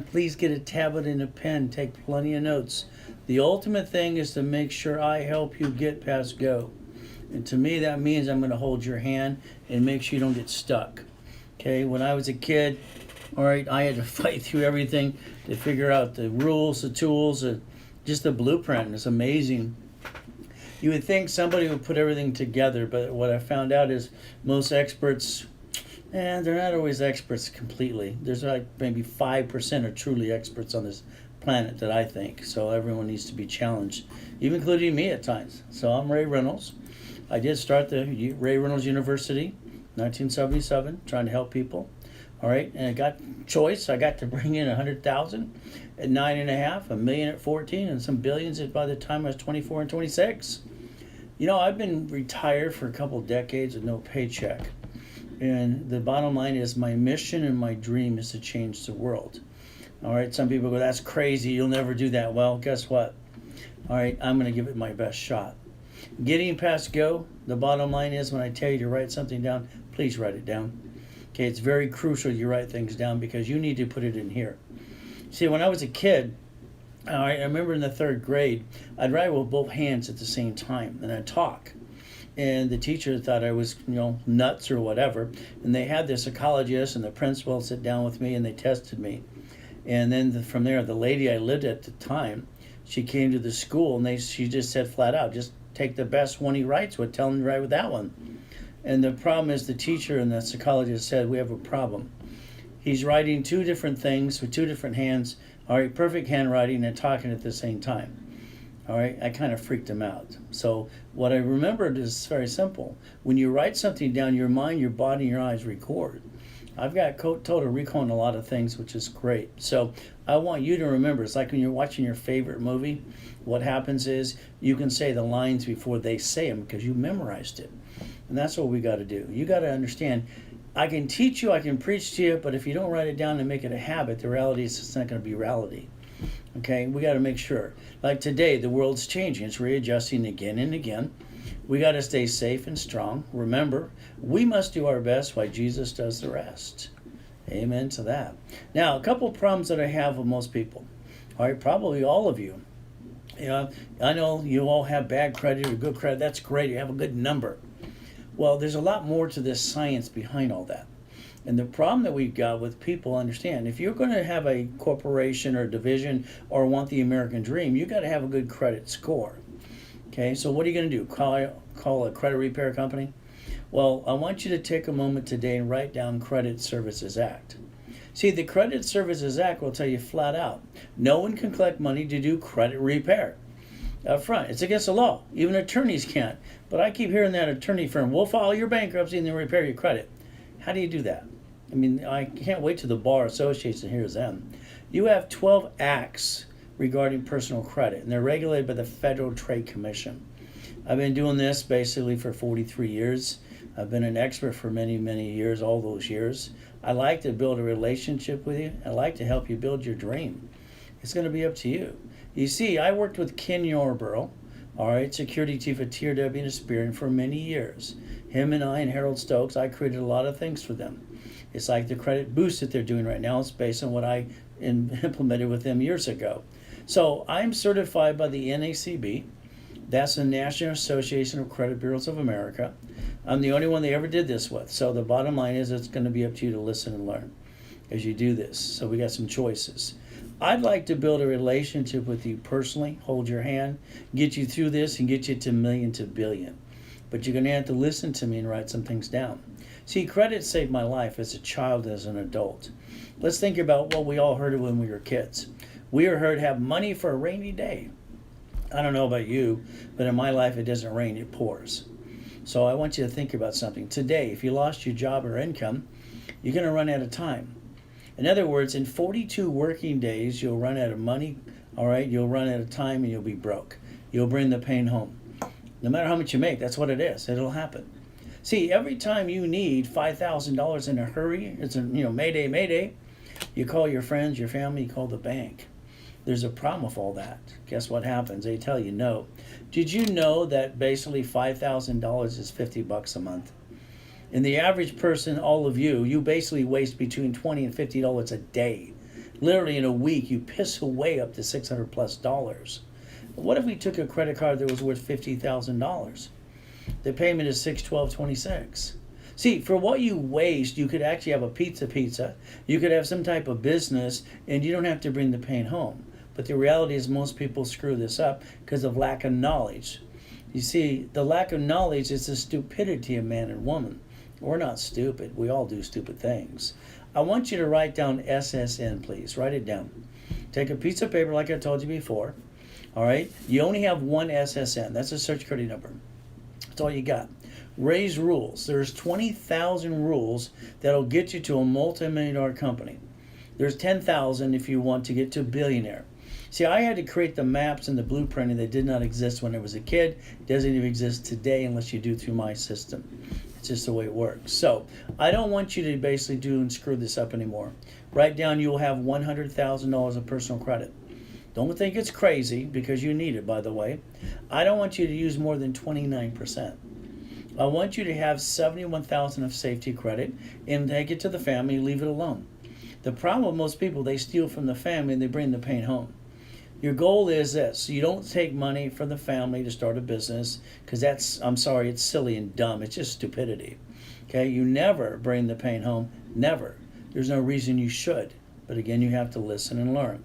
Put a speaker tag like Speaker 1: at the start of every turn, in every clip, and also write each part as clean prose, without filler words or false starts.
Speaker 1: Please get a tablet and a pen. Take plenty of notes. The ultimate thing is to make sure I help you get past go. And to me, that means I'm going to hold your hand and make sure you don't get stuck. Okay, when I was a kid, all right, I had to fight through everything to figure out the rules, the tools, just the blueprint. It's amazing. You would think somebody would put everything together, but what I found out is most experts, they're not always experts completely. There's like maybe 5% are truly experts on this planet that I think. So everyone needs to be challenged, even including me at times. So I'm Ray Reynolds. I did start the Ray Reynolds University, 1977, trying to help people. All right, and I got choice. I got to bring in 100,000 at 9.5, a million at 14, and some billions by the time I was 24 and 26. You know, I've been retired for a couple decades with no paycheck. And the bottom line is my mission and my dream is to change the world. All right, some people go, that's crazy, you'll never do that. Well, guess what? All right, I'm going to give it my best shot. Getting past go, the bottom line is when I tell you to write something down, please write it down. Okay, it's very crucial you write things down because you need to put it in here. See, when I was a kid, all right, I remember in the 3rd grade, I'd write with both hands at the same time, and I'd talk. And the teacher thought I was, nuts or whatever. And they had the psychologist and the principal sit down with me, and they tested me. And then from there, the lady I lived at the time, she came to the school, and she just said flat out, just take the best one he writes with, tell him to write with that one. And the problem is the teacher and the psychologist said, we have a problem. He's writing 2 different things with 2 different hands, all right, perfect handwriting and talking at the same time. All right, I kind of freaked him out. So what I remembered is very simple. When you write something down, your mind, your body, and your eyes record. I've got total recall on a lot of things, which is great. So I want you to remember, it's like when you're watching your favorite movie, what happens is you can say the lines before they say them because you memorized it. And that's what we got to do. You got to understand, I can teach you, I can preach to you, but if you don't write it down and make it a habit, the reality is it's not going to be reality. Okay, we got to make sure. Like today, the world's changing. It's readjusting again and again. We got to stay safe and strong. Remember, we must do our best while Jesus does the rest. Amen to that. Now, a couple problems that I have with most people. All right, probably all of you. I know you all have bad credit or good credit. That's great. You have a good number. Well, there's a lot more to this science behind all that. And the problem that we've got with people, understand, if you're going to have a corporation or division or want the American dream, you got to have a good credit score. Okay, so what are you going to do? Call a credit repair company? Well, I want you to take a moment today and write down Credit Services Act. See, the Credit Services Act will tell you flat out, no one can collect money to do credit repair up front. It's against the law. Even attorneys can't. But I keep hearing that attorney firm, we'll file your bankruptcy and then repair your credit. How do you do that? I mean, I can't wait till the Bar Association hears them. You have 12 acts regarding personal credit, and they're regulated by the Federal Trade Commission. I've been doing this basically for 43 years. I've been an expert for many, many years, all those years. I like to build a relationship with you. I like to help you build your dream. It's going to be up to you. You see, I worked with Ken Yarborough, all right, security chief at TRW and Experian for many years. Him and I and Harold Stokes, I created a lot of things for them. It's like the credit boost that they're doing right now. It's based on what I implemented with them years ago. So I'm certified by the NACB. That's the National Association of Credit Bureaus of America. I'm the only one they ever did this with. So the bottom line is it's going to be up to you to listen and learn as you do this. So we got some choices. I'd like to build a relationship with you personally, hold your hand, get you through this, and get you to million to billion. But you're going to have to listen to me and write some things down. See, credit saved my life as a child, as an adult. Let's think about what we all heard when we were kids. We were heard have money for a rainy day. I don't know about you, but in my life it doesn't rain, it pours. So I want you to think about something. Today, if you lost your job or income, you're going to run out of time. In other words, in 42 working days, you'll run out of money, all right? You'll run out of time and you'll be broke. You'll bring the pain home. No matter how much you make, that's what it is. It'll happen. See, every time you need $5,000 in a hurry, it's a, mayday, mayday, you call your friends, your family, you call the bank. There's a problem with all that. Guess what happens? They tell you no. Did you know that basically $5,000 is $50 a month? And the average person, all of you basically waste between $20 and $50 a day. Literally in a week, you piss away up to $600+. What if we took a credit card that was worth $50,000? The payment is $612.26. See, for what you waste, you could actually have a pizza. You could have some type of business, and you don't have to bring the pain home. But the reality is most people screw this up because of lack of knowledge. You see, the lack of knowledge is the stupidity of man and woman. We're not stupid. We all do stupid things. I want you to write down SSN, please. Write it down. Take a piece of paper like I told you before. All right? You only have one SSN. That's a Social Security number. That's all you got. Raise rules. There's 20,000 rules that'll get you to a multi-million-dollar company. There's 10,000 if you want to get to a billionaire. See, I had to create the maps and the blueprinting that did not exist when I was a kid. It doesn't even exist today unless you do through my system. It's just the way it works. So I don't want you to basically do and screw this up anymore. Write down you will have $100,000 of personal credit. Don't think it's crazy because you need it, by the way. I don't want you to use more than 29%. I want you to have $71,000 of safety credit and take it to the family, leave it alone. The problem with most people, they steal from the family and they bring the pain home. Your goal is this. You don't take money from the family to start a business because that's, I'm sorry, it's silly and dumb. It's just stupidity. Okay? You never bring the pain home. Never. There's no reason you should. But again, you have to listen and learn.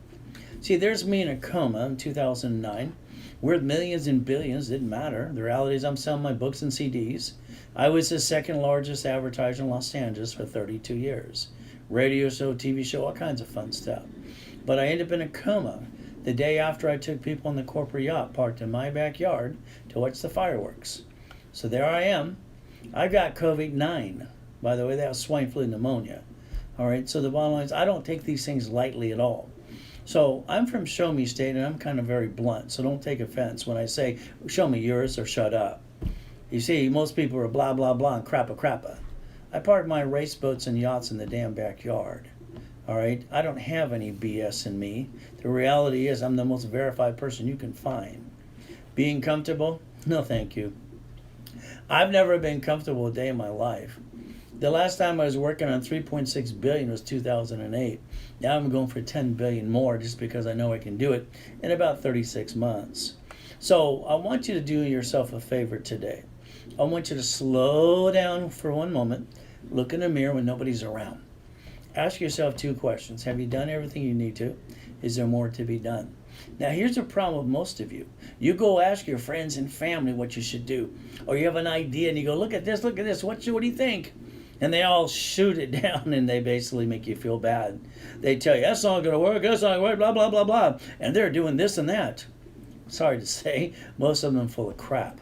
Speaker 1: See, there's me in a coma in 2009. Worth millions and billions, didn't matter. The reality is I'm selling my books and CDs. I was the second largest advertiser in Los Angeles for 32 years. Radio show, TV show, all kinds of fun stuff. But I ended up in a coma the day after I took people on the corporate yacht parked in my backyard to watch the fireworks. So there I am. I got COVID-9. By the way, that was swine flu pneumonia. All right, so the bottom line is I don't take these things lightly at all. So I'm from Show Me State, and I'm kind of very blunt, so don't take offense when I say, show me yours or shut up. You see, most people are blah, blah, blah, and crappa. I park my race boats and yachts in the damn backyard. All right? I don't have any BS in me. The reality is I'm the most verified person you can find. Being comfortable? No, thank you. I've never been comfortable a day in my life. The last time I was working on 3.6 billion was 2008. Now I'm going for 10 billion more just because I know I can do it in about 36 months. So I want you to do yourself a favor today. I want you to slow down for one moment, look in the mirror when nobody's around. Ask yourself two questions. Have you done everything you need to? Is there more to be done? Now here's the problem with most of you. You go ask your friends and family what you should do. Or you have an idea and you go, look at this, what do you think? And they all shoot it down and they basically make you feel bad. They tell you, that's not going to work, blah, blah, blah, blah. And they're doing this and that. Sorry to say, most of them are full of crap.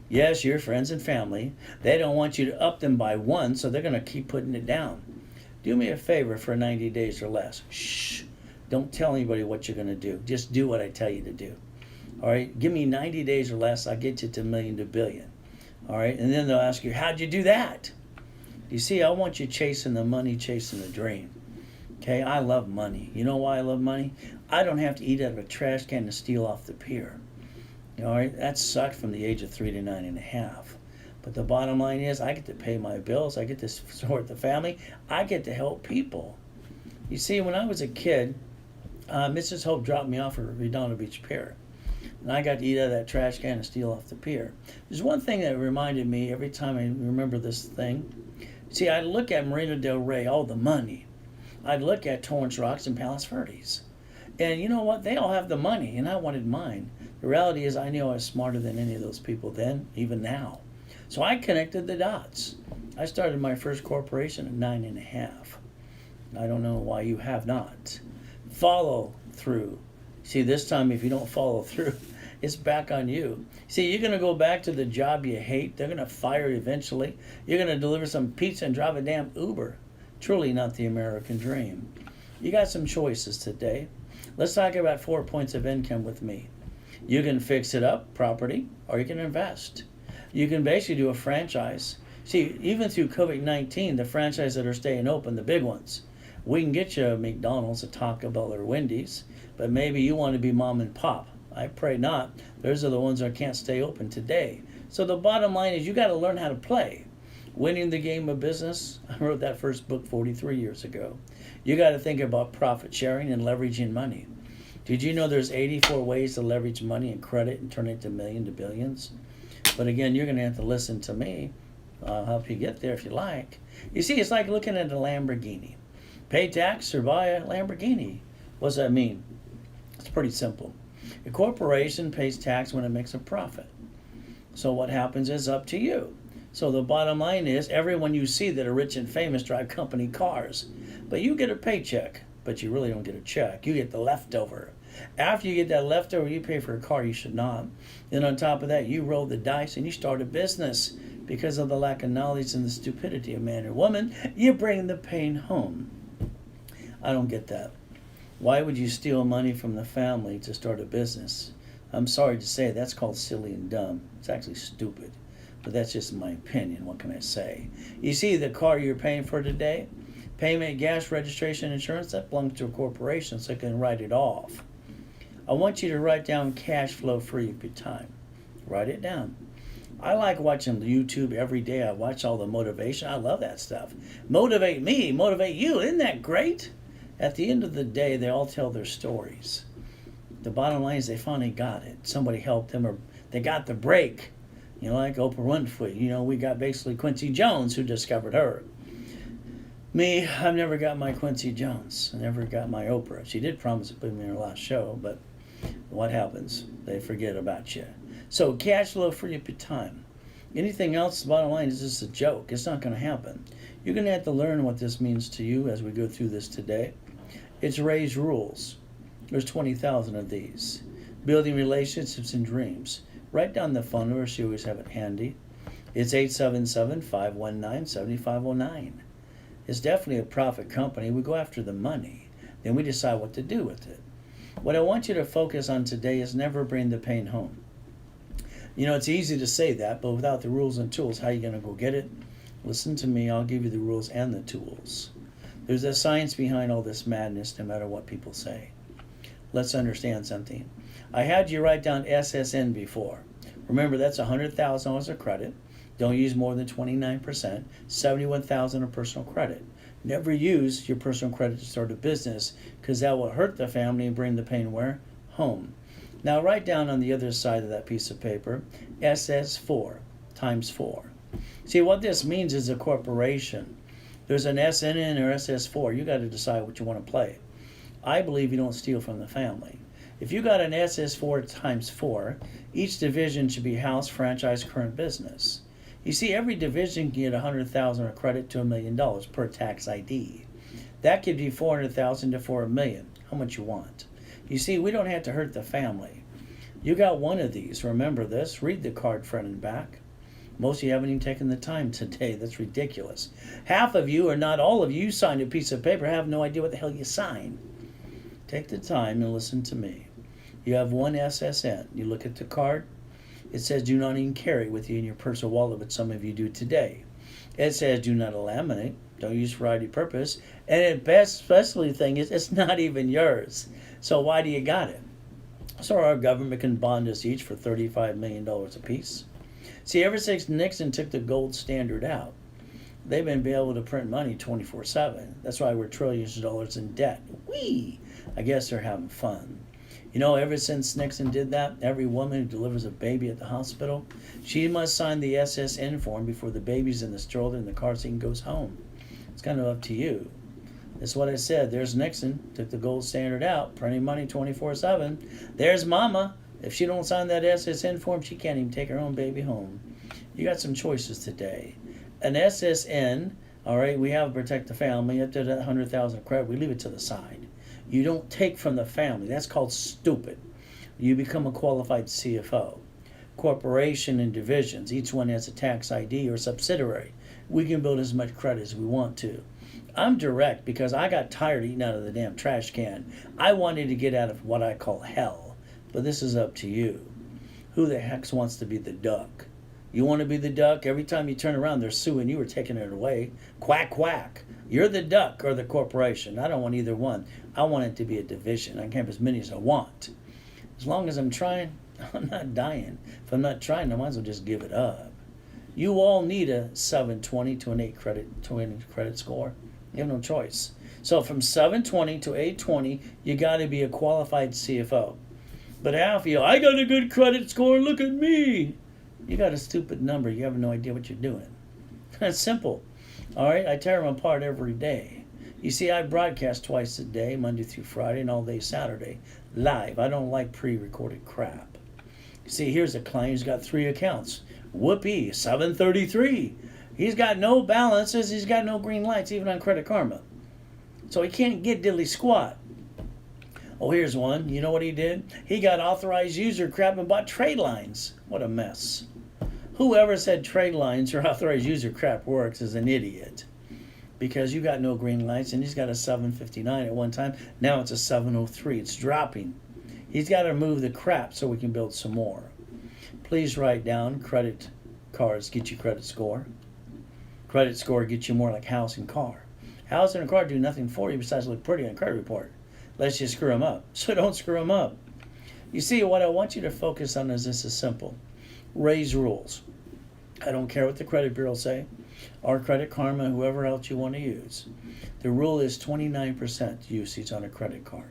Speaker 1: Yes, your friends and family, they don't want you to up them by one, so they're going to keep putting it down. Do me a favor for 90 days or less. Shh. Don't tell anybody what you're going to do. Just do what I tell you to do. All right? Give me 90 days or less, I'll get you to million to billion. All right? And then they'll ask you, how'd you do that? You see, I want you chasing the money, chasing the dream. Okay, I love money. You know why I love money? I don't have to eat out of a trash can to steal off the pier. All right, that sucked from the age of 3 to 9.5. But the bottom line is I get to pay my bills. I get to support the family. I get to help people. You see, when I was a kid, Mrs. Hope dropped me off at Redondo Beach Pier. And I got to eat out of that trash can and steal off the pier. There's one thing that reminded me every time I remember this thing. See, I'd look at Marina Del Rey, all the money. I'd look at Torrance Rocks and Palos Verdes. And you know what? They all have the money, and I wanted mine. The reality is I knew I was smarter than any of those people then, even now. So I connected the dots. I started my first corporation at 9.5. I don't know why you have not. Follow through. See, this time if you don't follow through, it's back on you. See, you're going to go back to the job you hate. They're going to fire you eventually. You're going to deliver some pizza and drive a damn Uber. Truly not the American dream. You got some choices today. Let's talk about 4 points of income with me. You can fix it up, property, or you can invest. You can basically do a franchise. See, even through COVID-19, the franchises that are staying open, the big ones, we can get you a McDonald's, a Taco Bell, or Wendy's, but maybe you want to be mom and pop. I pray not. Those are the ones that can't stay open today. So the bottom line is you got to learn how to play. Winning the game of business, I wrote that first book 43 years ago. You got to think about profit sharing and leveraging money. Did you know there's 84 ways to leverage money and credit and turn it to millions to billions? But again, you're going to have to listen to me. I'll help you get there if you like. You see, it's like looking at a Lamborghini. Pay tax or buy a Lamborghini. What does that mean? It's pretty simple. A corporation pays tax when it makes a profit. So what happens is up to you. So the bottom line is, everyone you see that are rich and famous drive company cars. But you get a paycheck, but you really don't get a check. You get the leftover. After you get that leftover, you pay for a car you should not. Then on top of that, you roll the dice and you start a business. Because of the lack of knowledge and the stupidity of man or woman, you bring the pain home. I don't get that. Why would you steal money from the family to start a business? I'm sorry to say, that's called silly and dumb. It's actually stupid. But that's just my opinion. What can I say? You see, the car you're paying for today, payment, gas, registration, insurance, that belongs to a corporation, so I can write it off. I want you to write down cash flow free of your time. Write it down. I like watching YouTube every day. I watch all the motivation. I love that stuff. Motivate me, motivate you. Isn't that great? At the end of the day, they all tell their stories. The bottom line is they finally got it. Somebody helped them, or they got the break. You know, like Oprah Winfrey. You know, we got basically Quincy Jones who discovered her. Me, I've never got my Quincy Jones. I never got my Oprah. She did promise to put me in her last show, but what happens? They forget about you. So cash flow free up your time. Anything else, the bottom line is just a joke. It's not going to happen. You're going to have to learn what this means to you as we go through this today. It's Ray's rules. There's 20,000 of these. Building relationships and dreams. Write down the phone number so you always have it handy. It's 877-519-7509. It's definitely a profit company. We go after the money. Then we decide what to do with it. What I want you to focus on today is never bring the pain home. You know, it's easy to say that, but without the rules and tools, how are you going to go get it? Listen to me. I'll give you the rules and the tools. There's a science behind all this madness, no matter what people say. Let's understand something. I had you write down SSN before. Remember, that's $100,000 of credit. Don't use more than 29%. $71,000 of personal credit. Never use your personal credit to start a business, because that will hurt the family and bring the pain where? Home. Now write down on the other side of that piece of paper, SS4 times 4. See, what this means is a corporation. There's an SNN or SS4. You got to decide what you want to play. I believe you don't steal from the family. If you got an SS4 times 4, each division should be house, franchise, current business. You see, every division can get $100,000 of credit to $1 million per tax ID. That gives you $400,000 to $1 million. How much you want? You see, we don't have to hurt the family. You got one of these. Remember this. Read the card front and back. Most of you haven't even taken the time today. That's ridiculous. Half of you, or not all of you, signed a piece of paper, have no idea what the hell you signed. Take the time and listen to me. You have one SSN. You look at the card. It says do not even carry it with you in your purse or wallet, but some of you do today. It says do not laminate. Don't use for any purpose. And the best especially thing is it's not even yours. So why do you got it? So our government can bond us each for $35 million apiece. See, ever since Nixon took the gold standard out, they've been able to print money 24/7. That's why we're trillions of dollars in debt. Whee! I guess they're having fun. You know, ever since Nixon did that, every woman who delivers a baby at the hospital, she must sign the SSN form before the baby's in the stroller and the car seat and goes home. It's kind of up to you. That's what I said. There's Nixon, took the gold standard out, printing money 24/7. There's Mama. If she don't sign that SSN form, she can't even take her own baby home. You got some choices today. An SSN, all right, we have to protect the family. Up to that 100,000 credit, we leave it to the side. You don't take from the family. That's called stupid. You become a qualified CFO. Corporation and divisions, each one has a tax ID or subsidiary. We can build as much credit as we want to. I'm direct because I got tired of eating out of the damn trash can. I wanted to get out of what I call hell. But this is up to you. Who the heck wants to be the duck? You want to be the duck? Every time you turn around, they're suing you or taking it away. Quack, quack. You're the duck or the corporation. I don't want either one. I want it to be a division. I can have as many as I want. As long as I'm trying, I'm not dying. If I'm not trying, I might as well just give it up. You all need a 720 to an 8 credit score. You have no choice. So from 720 to 820, you got to be a qualified CFO. But half of you, I got a good credit score, look at me. You got a stupid number. You have no idea what you're doing. It's simple. All right, I tear them apart every day. You see, I broadcast twice a day, Monday through Friday and all day Saturday, live. I don't like pre-recorded crap. You see, here's a client who's got 3 accounts. Whoopee, 733. He's got no balances. He's got no green lights, even on Credit Karma. So he can't get diddly squat. Oh, here's one. You know what he did? He got authorized user crap and bought trade lines. What a mess. Whoever said trade lines or authorized user crap works is an idiot. Because you got no green lights, and he's got a 759 at one time. Now it's a 703. It's dropping. He's got to move the crap so we can build some more. Please write down credit cards get you credit score. Credit score gets you more like house and car. House and a car do nothing for you besides look pretty on a credit report. Let's just screw them up. So don't screw them up. You see, what I want you to focus on is this is simple. Raise rules. I don't care what the credit bureaus say, or Credit Karma, whoever else you want to use. The rule is 29% usage on a credit card.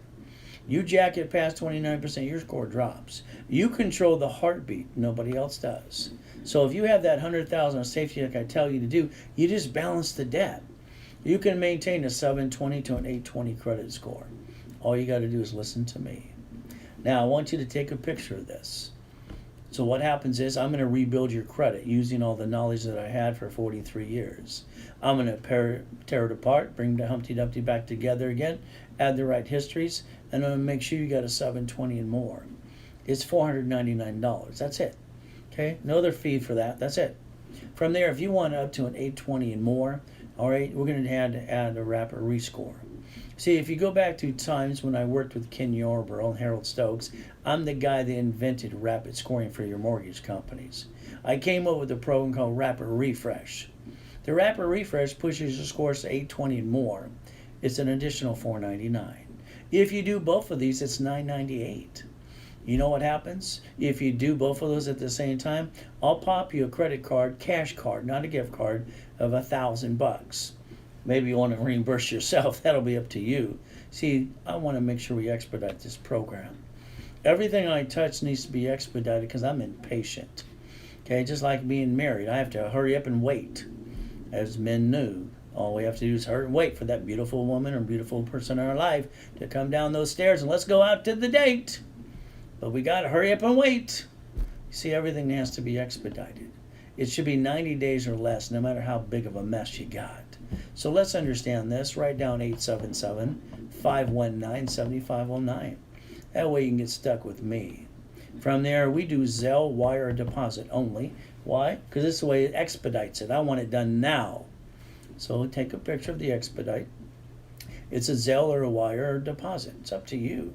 Speaker 1: You jack it past 29%, your score drops. You control the heartbeat. Nobody else does. So if you have that 100,000 of safety like I tell you to do, you just balance the debt. You can maintain a 720 to an 820 credit score. All you got to do is listen to me. Now, I want you to take a picture of this. So what happens is I'm going to rebuild your credit using all the knowledge that I had for 43 years. I'm going to tear it apart, bring the Humpty Dumpty back together again, add the right histories, and I'm going to make sure you got a 720 and more. It's $499. That's it. Okay? No other fee for that. That's it. From there, if you want up to an 820 and more, all right, we're going to add a rapid rescore. See, if you go back to times when I worked with Ken Yarborough and Harold Stokes, I'm the guy that invented rapid scoring for your mortgage companies. I came up with a program called Rapid Refresh. The Rapid Refresh pushes your scores to 820 and more. It's an additional $499. If you do both of these, it's $998. You know what happens? If you do both of those at the same time, I'll pop you a credit card, cash card, not a gift card, of $1,000. Maybe you want to reimburse yourself. That'll be up to you. See, I want to make sure we expedite this program. Everything I touch needs to be expedited because I'm impatient. Okay, just like being married. I have to hurry up and wait. As men knew, all we have to do is hurry and wait for that beautiful woman or beautiful person in our life to come down those stairs and let's go out to the date. But we got to hurry up and wait. See, everything has to be expedited. It should be 90 days or less, no matter how big of a mess you got. So let's understand this. Write down 877-519-7509. That way you can get stuck with me. From there, we do Zelle, wire, or deposit only. Why? Because this is the way it expedites it. I want it done now. So take a picture of the expedite. It's a Zelle or a wire or deposit. It's up to you.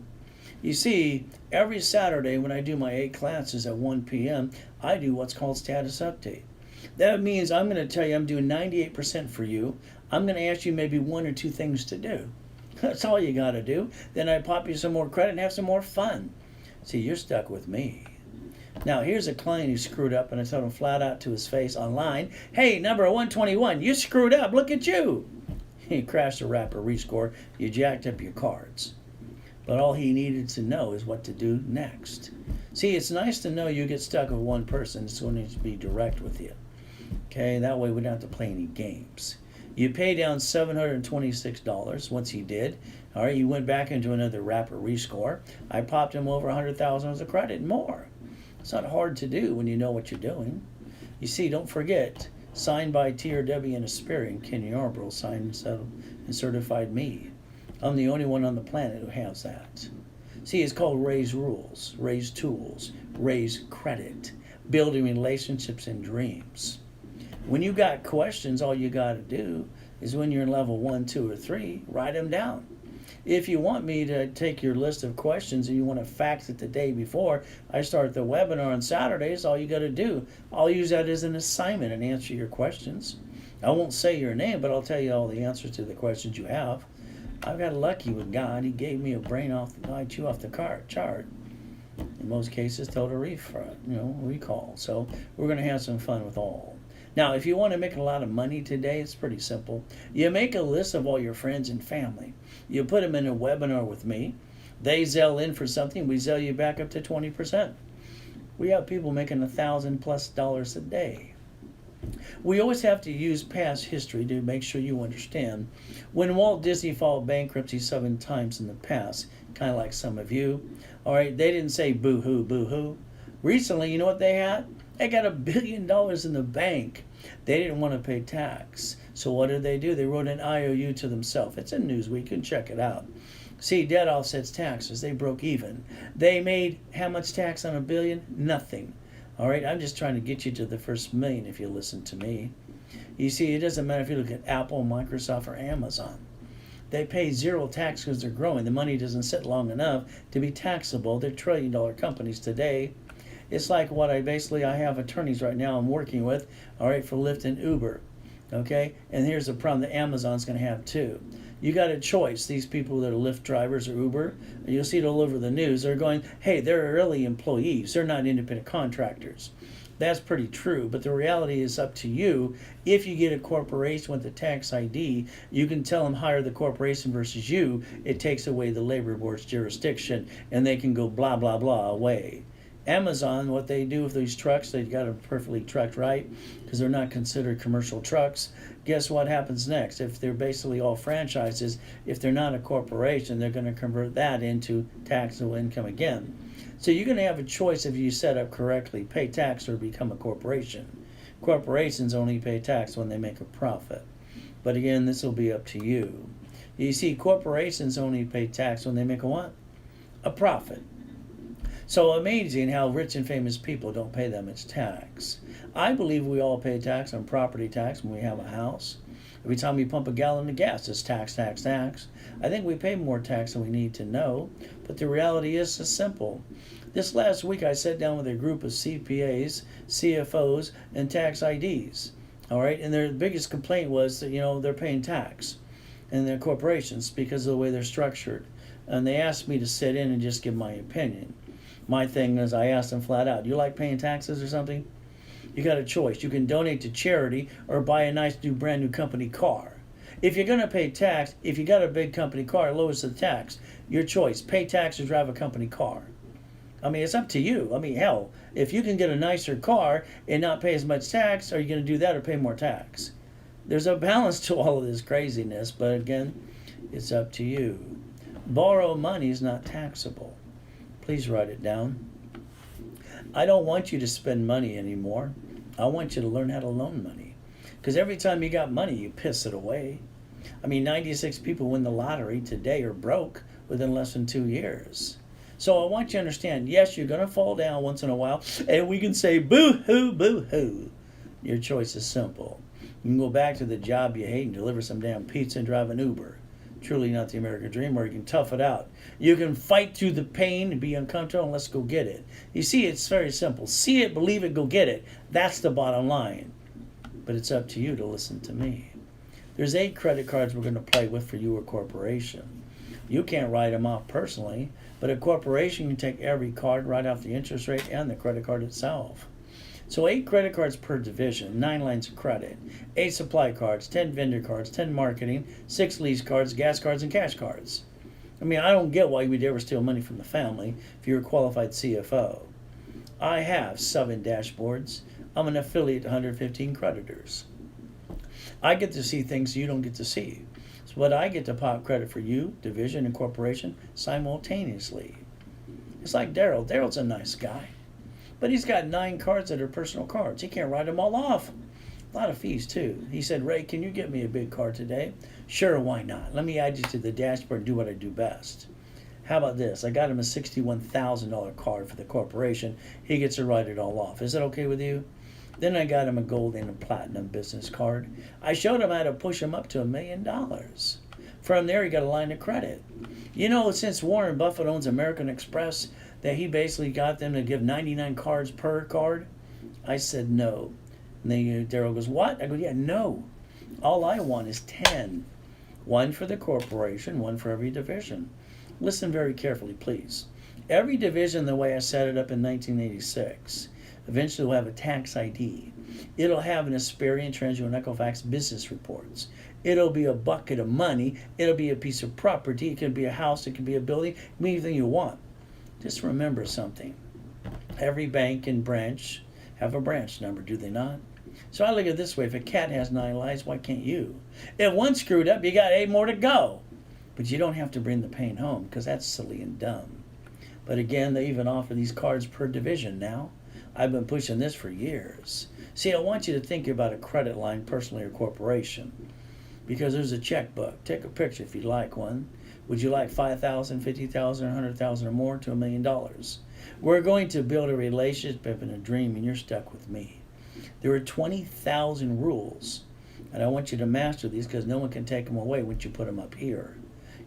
Speaker 1: You see, every Saturday when I do my 8 classes at 1 p.m., I do what's called status update. That means I'm going to tell you I'm doing 98% for you. I'm going to ask you maybe 1 or 2 things to do. That's all you got to do. Then I pop you some more credit and have some more fun. See, you're stuck with me. Now, here's a client who screwed up, and I told him flat out to his face online, hey, number 121, you screwed up. Look at you. He crashed a rapid rescore. You jacked up your cards. But all he needed to know is what to do next. See, it's nice to know you get stuck with one person that's going to be direct with you. Okay, that way we don't have to play any games. You pay down $726 once he did. All right, you went back into another rapid rescore. I popped him over $100,000 of credit and more. It's not hard to do when you know what you're doing. You see, don't forget, signed by TRW and Asperian, Ken Yarborough signed and certified me. I'm the only one on the planet who has that. See, it's called raise rules, raise tools, raise credit, building relationships and dreams. When you got questions, all you got to do is when you're in level 1, 2, or 3, write them down. If you want me to take your list of questions and you want to fax it the day before I start the webinar on Saturdays, all you got to do, I'll use that as an assignment and answer your questions. I won't say your name, but I'll tell you all the answers to the questions you have. I got lucky with God. He gave me a brain IQ off the chart. In most cases, total recall. So we're going to have some fun with all. Now, if you want to make a lot of money today, it's pretty simple. You make a list of all your friends and family. You put them in a webinar with me. They Zelle in for something. We Zelle you back up to 20%. We have people making $1,000+ a day. We always have to use past history to make sure you understand. When Walt Disney filed bankruptcy 7 times in the past, kind of like some of you, all right, they didn't say boo-hoo, boo-hoo. Recently, you know what they had? They got $1 billion in the bank. They didn't want to pay tax. So what did? They wrote an IOU to themselves. It's in Newsweek. You can check it out. See, debt offsets taxes. They broke even. They made how much tax on $1 billion? Nothing. All right, I'm just trying to get you to the first million if you listen to me. You see, it doesn't matter if you look at Apple, Microsoft, or Amazon. They pay zero tax because they're growing. The money doesn't sit long enough to be taxable. They're trillion-dollar companies today. It's like what I have attorneys right now I'm working with, all right, for Lyft and Uber. Okay, and here's the problem that Amazon's going to have too. You got a choice. These people that are Lyft drivers or Uber, you'll see it all over the news. They're going, hey, they're really employees. They're not independent contractors. That's pretty true, but the reality is up to you. If you get a corporation with a tax ID, you can tell them hire the corporation versus you. It takes away the labor board's jurisdiction, and they can go blah, blah, blah away. Amazon, what they do with these trucks, they've got them perfectly trucked right because they're not considered commercial trucks. Guess what happens next? If they're basically all franchises, if they're not a corporation, they're going to convert that into taxable income again. So you're going to have a choice if you set up correctly, pay tax or become a corporation. Corporations only pay tax when they make a profit. But again, this will be up to you. You see, corporations only pay tax when they make a what? A profit. So amazing how rich and famous people don't pay that much tax. I believe we all pay tax on property tax when we have a house. Every time we pump a gallon of gas, it's tax, tax, tax. I think we pay more tax than we need to know, but the reality is simple. This last week I sat down with a group of CPAs, CFOs, and tax IDs. All right, and their biggest complaint was that, they're paying tax in their corporations because of the way they're structured. And they asked me to sit in and just give my opinion. My thing is, I asked them flat out, do you like paying taxes or something? You got a choice. You can donate to charity or buy a nice new brand new company car. If you're going to pay tax, if you got a big company car, it lowers the tax. Your choice. Pay tax or drive a company car. I mean, it's up to you. I mean, hell, if you can get a nicer car and not pay as much tax, are you going to do that or pay more tax? There's a balance to all of this craziness, but again, it's up to you. Borrow money is not taxable. Please write it down. I don't want you to spend money anymore. I want you to learn how to loan money. Because every time you got money, you piss it away. I mean, 96 people win the lottery today or broke within less than 2 years. So I want you to understand, yes, you're going to fall down once in a while, and we can say boo-hoo, boo-hoo. Your choice is simple. You can go back to the job you hate and deliver some damn pizza and drive an Uber. Truly not the American dream, or you can tough it out. You can fight through the pain and be uncomfortable and let's go get it. You see, it's very simple. See it, believe it, go get it. That's the bottom line. But it's up to you to listen to me. There's 8 credit cards we're going to play with for your corporation. You can't write them off personally, but a corporation can take every card, write off the interest rate and the credit card itself. So 8 credit cards per division, 9 lines of credit, 8 supply cards, 10 vendor cards, 10 marketing, 6 lease cards, gas cards, and cash cards. I mean, I don't get why you would ever steal money from the family if you're a qualified CFO. I have 7 dashboards. I'm an affiliate to 115 creditors. I get to see things you don't get to see. So what I get to pop credit for you, division, and corporation simultaneously. It's like Daryl. Daryl's a nice guy. But he's got 9 cards that are personal cards. He can't write them all off. A lot of fees, too. He said, Ray, can you get me a big card today? Sure, why not? Let me add you to the dashboard and do what I do best. How about this? I got him a $61,000 card for the corporation. He gets to write it all off. Is that okay with you? Then I got him a gold and a platinum business card. I showed him how to push him up to $1 million. From there, he got a line of credit. Since Warren Buffett owns American Express, that he basically got them to give 99 cards per card? I said no. And then Daryl goes, what? I go, yeah, no. All I want is 10. 1 for the corporation, 1 for every division. Listen very carefully, please. Every division, the way I set it up in 1986, Eventually we'll have a tax ID. It'll have an Asperian, Treasury, and Equifax business reports. It'll be a bucket of money. It'll be a piece of property. It can be a house. It can be a building. It can be anything you want. Just remember something. Every bank and branch have a branch number, do they not? So I look at it this way. If a cat has 9 lives, why can't you? If one screwed up, you got 8 more to go. But you don't have to bring the pain home, because that's silly and dumb. But again, they even offer these cards per division now. I've been pushing this for years. See, I want you to think about a credit line, personally or corporation, because there's a checkbook. Take a picture if you'd like one. Would you like $5,000, $50,000, $100,000 or more to $1 million? We're going to build a relationship and a dream, and you're stuck with me. There are 20,000 rules, and I want you to master these, because no one can take them away once you put them up here.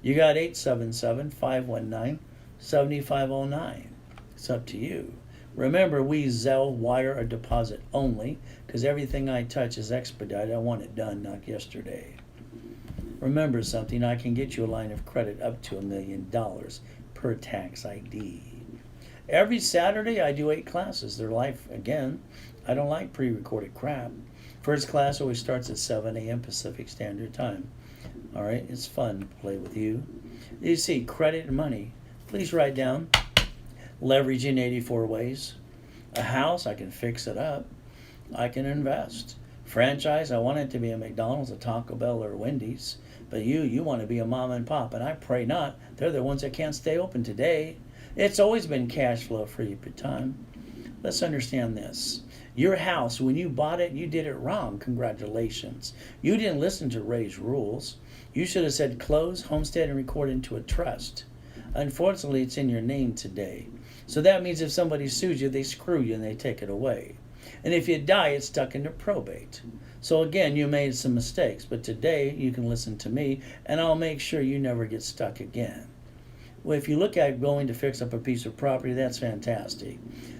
Speaker 1: You got 877-519-7509. It's up to you. Remember, we Zelle, wire, or deposit only, because everything I touch is expedited. I want it done, not yesterday. Remember something, I can get you a line of credit up to $1 million per tax ID. Every Saturday I do 8 classes. They're live again. I don't like pre-recorded crap. First class always starts at 7 a.m. Pacific Standard Time. All right, it's fun to play with you. You see, credit and money. Please write down leverage in 84 ways. A house, I can fix it up. I can invest. Franchise, I want it to be a McDonald's, a Taco Bell, or a Wendy's. But you want to be a mom and pop, and I pray not. They're the ones that can't stay open today. It's always been cash flow for you per time. Let's understand this. Your house, when you bought it, you did it wrong. Congratulations. You didn't listen to Ray's rules. You should have said close, homestead, and record into a trust. Unfortunately, it's in your name today. So that means if somebody sues you, they screw you and they take it away. And if you die, it's stuck into probate. So again, you made some mistakes, but today you can listen to me, and I'll make sure you never get stuck again. Well, if you look at going to fix up a piece of property, that's fantastic.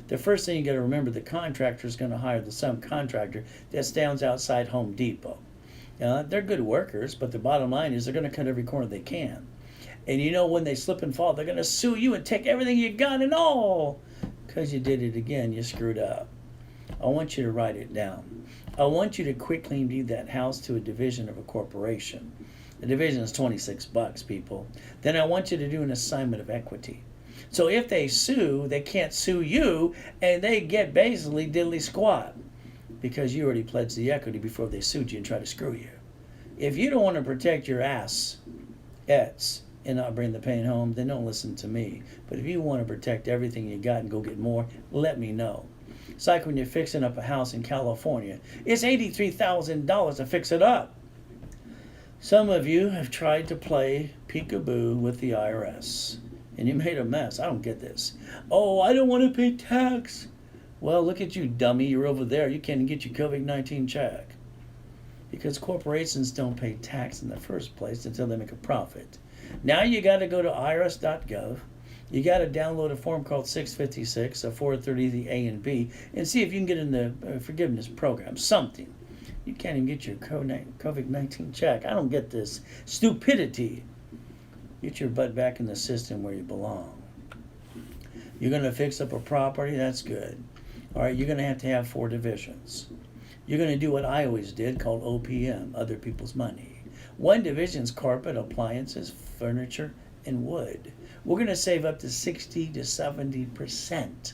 Speaker 1: The first thing you got to remember, the contractor is going to hire the subcontractor that stands outside Home Depot. They're good workers, but the bottom line is they're going to cut every corner they can. And you know, when they slip and fall, they're going to sue you and take everything you got and all, because you did it again. You screwed up. I want you to write it down. I want you to quickly deed that house to a division of a corporation. The division is $26, people. Then I want you to do an assignment of equity. So if they sue, they can't sue you, and they get basically diddly squat, because you already pledged the equity before they sued you and try to screw you. If you don't want to protect your assets and not bring the pain home, then don't listen to me. But if you want to protect everything you got and go get more, let me know. It's like when you're fixing up a house in California. It's $83,000 to fix it up. Some of you have tried to play peekaboo with the IRS, and you made a mess. I don't get this. Oh, I don't want to pay tax. Well, look at you, dummy. You're over there. You can't even get your COVID-19 check. Because corporations don't pay tax in the first place until they make a profit. Now you got to go to irs.gov. You got to download a form called 656, a 430, the A and B, and see if you can get in the forgiveness program, something. You can't even get your COVID-19 check. I don't get this stupidity. Get your butt back in the system where you belong. You're going to fix up a property? That's good. All right, you're going to have 4 divisions. You're going to do what I always did, called OPM, other people's money. 1 division's carpet, appliances, furniture, and wood. We're going to save up to 60 to 70%.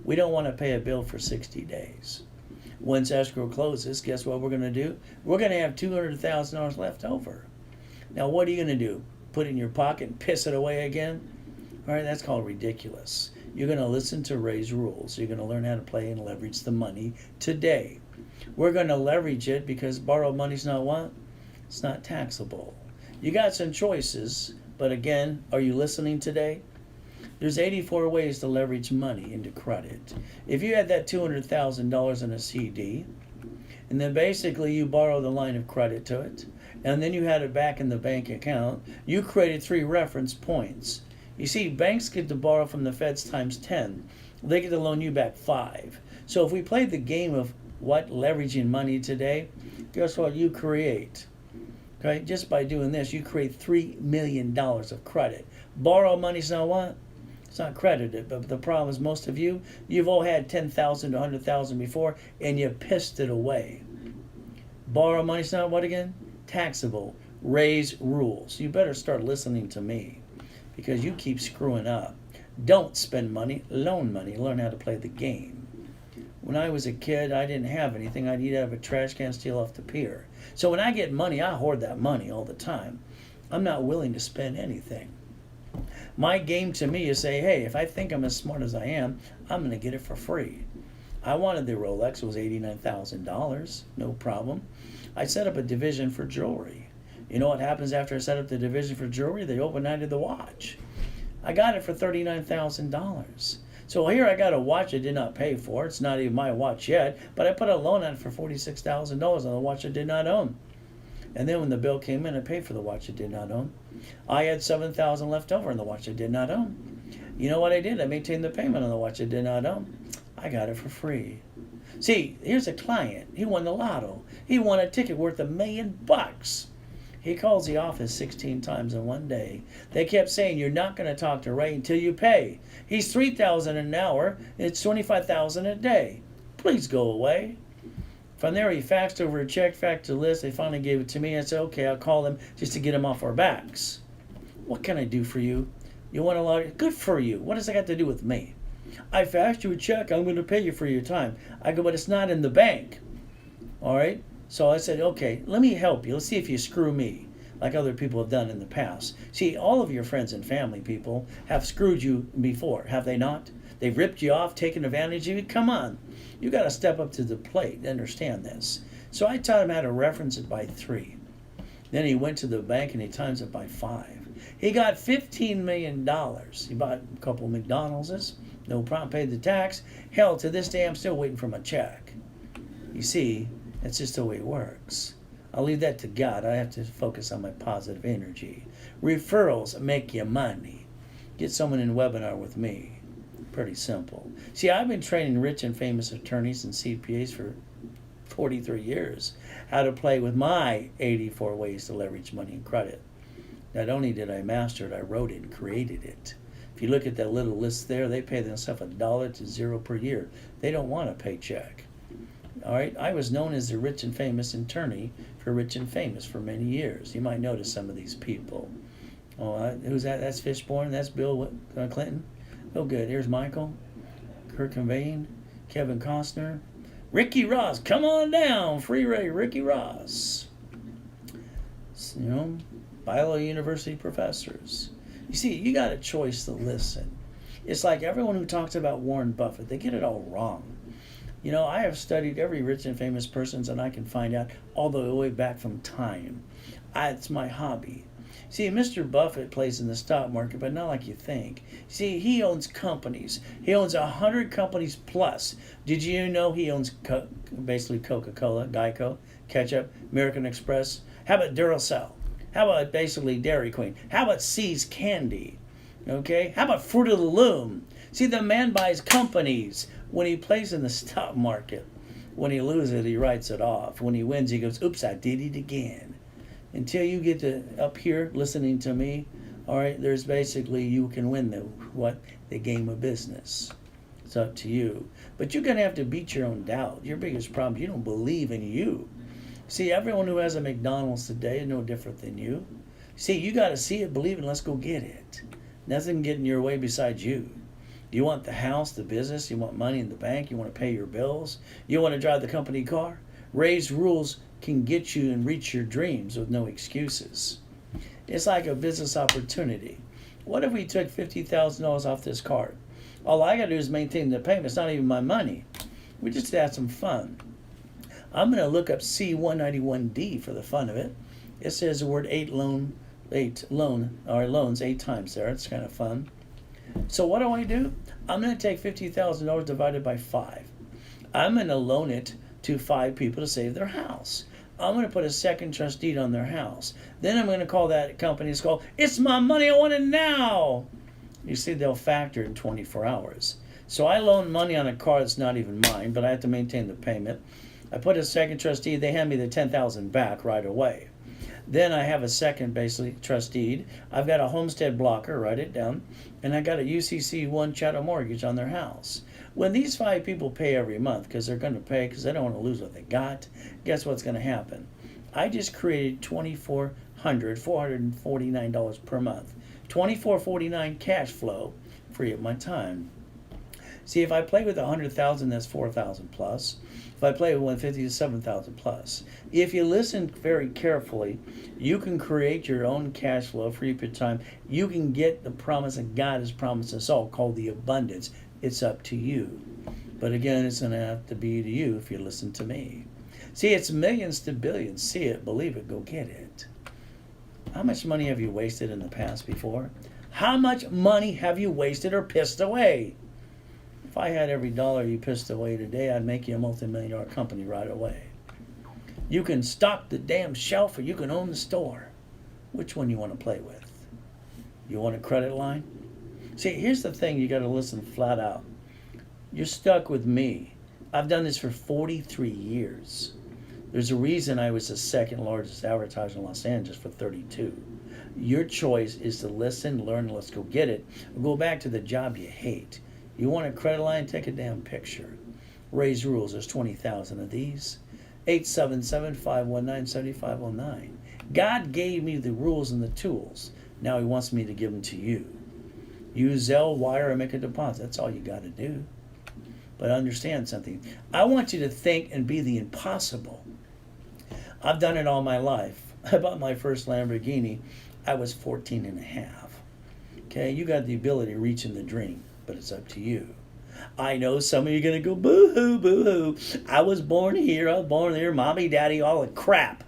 Speaker 1: We don't want to pay a bill for 60 days. Once escrow closes, guess what we're going to do? We're going to have $200,000 left over. Now, what are you going to do? Put it in your pocket and piss it away again? All right, that's called ridiculous. You're going to listen to Ray's rules. You're going to learn how to play and leverage the money today. We're going to leverage it because borrowed money's not what? It's not taxable. You got some choices, but again, are you listening today? There's 84 ways to leverage money into credit. If you had that $200,000 in a CD, and then basically you borrow the line of credit to it, and then you had it back in the bank account, you created 3 reference points. You see, banks get to borrow from the feds times 10. They get to loan you back 5. So if we played the game of what leveraging money today, guess what you create? Okay, just by doing this, you create $3 million of credit. Borrow money's not what? It's not credited, but the problem is most of you, you've all had 10,000 to 100,000 before, and you pissed it away. Borrow money's not what again? Taxable. Raise rules. You better start listening to me because you keep screwing up. Don't spend money, loan money. Learn how to play the game. When I was a kid, I didn't have anything. I'd eat out of a trash can, steal off the pier. So when I get money, I hoard that money all the time. I'm not willing to spend anything. My game to me is say, hey, if I think I'm as smart as I am, I'm going to get it for free. I wanted the Rolex. It was $89,000. No problem. I set up a division for jewelry. You know what happens after I set up the division for jewelry? They overnighted the watch. I got it for $39,000. So here I got a watch I did not pay for. It's not even my watch yet, but I put a loan on it for $46,000 on a watch I did not own. And then when the bill came in, I paid for the watch I did not own. I had $7,000 left over on the watch I did not own. You know what I did? I maintained the payment on the watch I did not own. I got it for free. See, here's a client. He won the lotto. He won a ticket worth $1 million. He calls the office 16 times in one day. They kept saying, you're not going to talk to Ray until you pay. He's $3,000 an hour. It's $25,000 a day. Please go away. From there, he faxed over a check, faxed a list. They finally gave it to me. I said, okay, I'll call them just to get them off our backs. What can I do for you? You want a lot? Good for you. What does that got to do with me? I faxed you a check. I'm going to pay you for your time. I go, but it's not in the bank. All right? So I said, okay, let me help you. Let's see if you screw me like other people have done in the past. See, all of your friends and family people have screwed you before, have they not? They've ripped you off, taken advantage of you. Come on. You got to step up to the plate and understand this. So I taught him how to reference it by 3. Then he went to the bank and he times it by 5. He got $15 million. He bought a couple of McDonald's. No problem, paid the tax. Hell, to this day, I'm still waiting for my check. You see, that's just the way it works. I'll leave that to God. I have to focus on my positive energy. Referrals make you money. Get someone in webinar with me. Pretty simple. See, I've been training rich and famous attorneys and CPAs for 43 years how to play with my 84 ways to leverage money and credit. Not only did I master it, I wrote it and created it. If you look at that little list there, they pay themselves $1 to $0 per year. They don't want a paycheck. All right, I was known as the rich and famous attorney for Rich and Famous for many years. You might notice some of these people. Oh, who's that? That's Fishborn. That's Bill Clinton. Oh, good. Here's Michael, Kurt Cobain, Kevin Costner, Ricky Ross. Come on down, Free Ray, Ricky Ross. You know, Bio University professors. You see, you got a choice to listen. It's like everyone who talks about Warren Buffett, they get it all wrong. You know, I have studied every rich and famous person that I can find out all the way back from time. It's my hobby. See, Mr. Buffett plays in the stock market, but not like you think. See, he owns companies. He owns 100 companies plus. Did you know he owns basically Coca-Cola, Geico, Ketchup, American Express? How about Duracell? How about basically Dairy Queen? How about See's Candy? Okay? How about Fruit of the Loom? See, the man buys companies. When he plays in the stock market, when he loses, he writes it off. When he wins, he goes, oops, I did it again. Until you get to up here listening to me, all right, there's basically, you can win the game of business. It's up to you. But you're going to have to beat your own doubt. Your biggest problem, you don't believe in you. See, everyone who has a McDonald's today is no different than you. See, you got to see it, believe it, and let's go get it. Nothing can get in your way besides you. You want the house, the business, you want money in the bank, you want to pay your bills, you want to drive the company car. Raised rules can get you and reach your dreams with no excuses. It's like a business opportunity. What if we took $50,000 off this card? All I got to do is maintain the payment. It's not even my money. We just had some fun. I'm going to look up C191D for the fun of it. It says the word loans 8 times there. It's kind of fun. So what do? I'm going to take $50,000 divided by 5. I'm going to loan it to 5 people to save their house. I'm going to put a second trust deed on their house. Then I'm going to call that company. It's called, it's my money, I want it now. You see, they'll factor in 24 hours. So I loan money on a car that's not even mine, but I have to maintain the payment. I put a second trust deed. They hand me the $10,000 back right away. Then I have a second, basically, trust deed. I've got a homestead blocker, write it down, and I got a UCC1 chattel mortgage on their house. When these 5 people pay every month, because they're going to pay because they don't want to lose what they got, guess what's going to happen? I just created $449 per month. $24.49 cash flow, free up my time. See, if I play with 100,000, that's 4,000 plus. If I play with 150, it's 7,000 plus. If you listen very carefully, you can create your own cash flow, free up your time. You can get the promise that God has promised us all, called the abundance. It's up to you. But again, it's going to have to be to you if you listen to me. See, it's millions to billions. See it, believe it, go get it. How much money have you wasted in the past before? How much money have you wasted or pissed away? If I had every dollar you pissed away today, I'd make you a multi-million-dollar company right away. You can stock the damn shelf or you can own the store. Which one you want to play with? You want a credit line? See, here's the thing, you got to listen flat out. You're stuck with me. I've done this for 43 years. There's a reason I was the second largest advertiser in Los Angeles for 32. Your choice is to listen, learn, and let's go get it. Or go back to the job you hate. You want a credit line? Take a damn picture. Raise rules. There's 20,000 of these. 877-519-7509. God gave me the rules and the tools. Now he wants me to give them to you. Use Zelle, wire, or make a deposit. That's all you got to do. But understand something. I want you to think and be the impossible. I've done it all my life. I bought my first Lamborghini. I was 14 and a half. Okay, you got the ability to reach in the dream, but it's up to you. I know some of you are going to go, boo-hoo, boo-hoo. I was born here, I was born there, mommy, daddy, all the crap.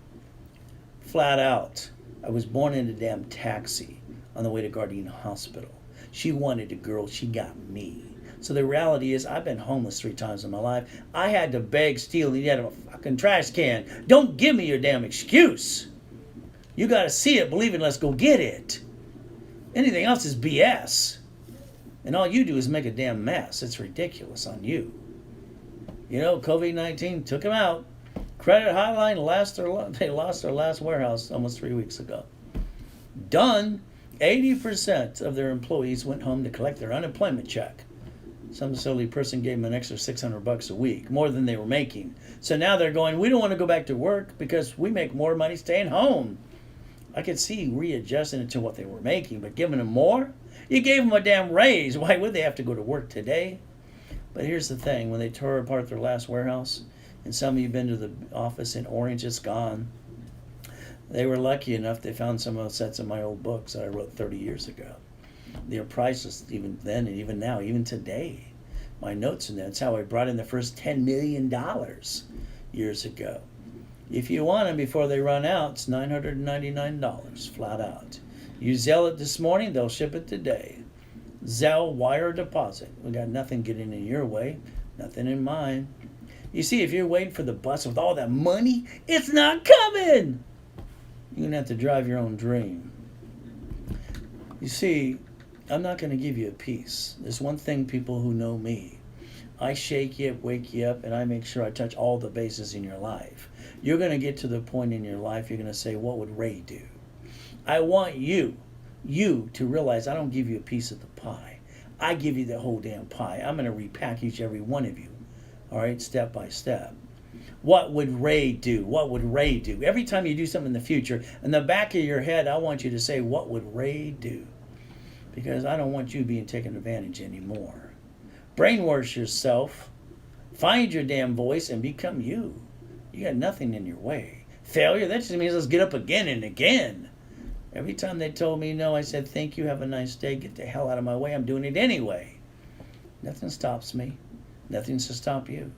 Speaker 1: Flat out. I was born in a damn taxi on the way to Gardena Hospital. She wanted a girl, she got me. So the reality is, I've been homeless 3 times in my life. I had to beg, steal, and eat out of a fucking trash can. Don't give me your damn excuse. You got to see it, believe it, let's go get it. Anything else is BS. And all you do is make a damn mess. It's ridiculous on you. You know, COVID-19 took them out. Credit Hotline they lost their last warehouse almost 3 weeks ago. Done. 80% of their employees went home to collect their unemployment check. Some silly person gave them an extra $600 a week, more than they were making. So now they're going, we don't want to go back to work because we make more money staying home. I could see readjusting it to what they were making, but giving them more? You gave them a damn raise. Why would they have to go to work today? But here's the thing. When they tore apart their last warehouse, and some of you have been to the office in Orange, it's gone. They were lucky enough they found some of the sets of my old books that I wrote 30 years ago. They're priceless even then and even now, even today. My notes in that. That's how I brought in the first $10 million years ago. If you want them before they run out, it's $999, flat out. You Zelle it this morning, they'll ship it today. Zelle, wire, deposit. We got nothing getting in your way, nothing in mine. You see, if you're waiting for the bus with all that money, it's not coming. You're going to have to drive your own dream. You see, I'm not going to give you a piece. There's one thing, people who know me. I shake you up, wake you up, and I make sure I touch all the bases in your life. You're going to get to the point in your life you're going to say, what would Ray do? I want you to realize I don't give you a piece of the pie. I give you the whole damn pie. I'm going to repackage every one of you. All right, step by step. What would Ray do? What would Ray do? Every time you do something in the future, in the back of your head, I want you to say, what would Ray do? Because I don't want you being taken advantage anymore. Brainwash yourself. Find your damn voice and become you. You got nothing in your way. Failure, that just means let's get up again and again. Every time they told me no, I said, thank you, have a nice day, get the hell out of my way, I'm doing it anyway. Nothing stops me. Nothing's to stop you.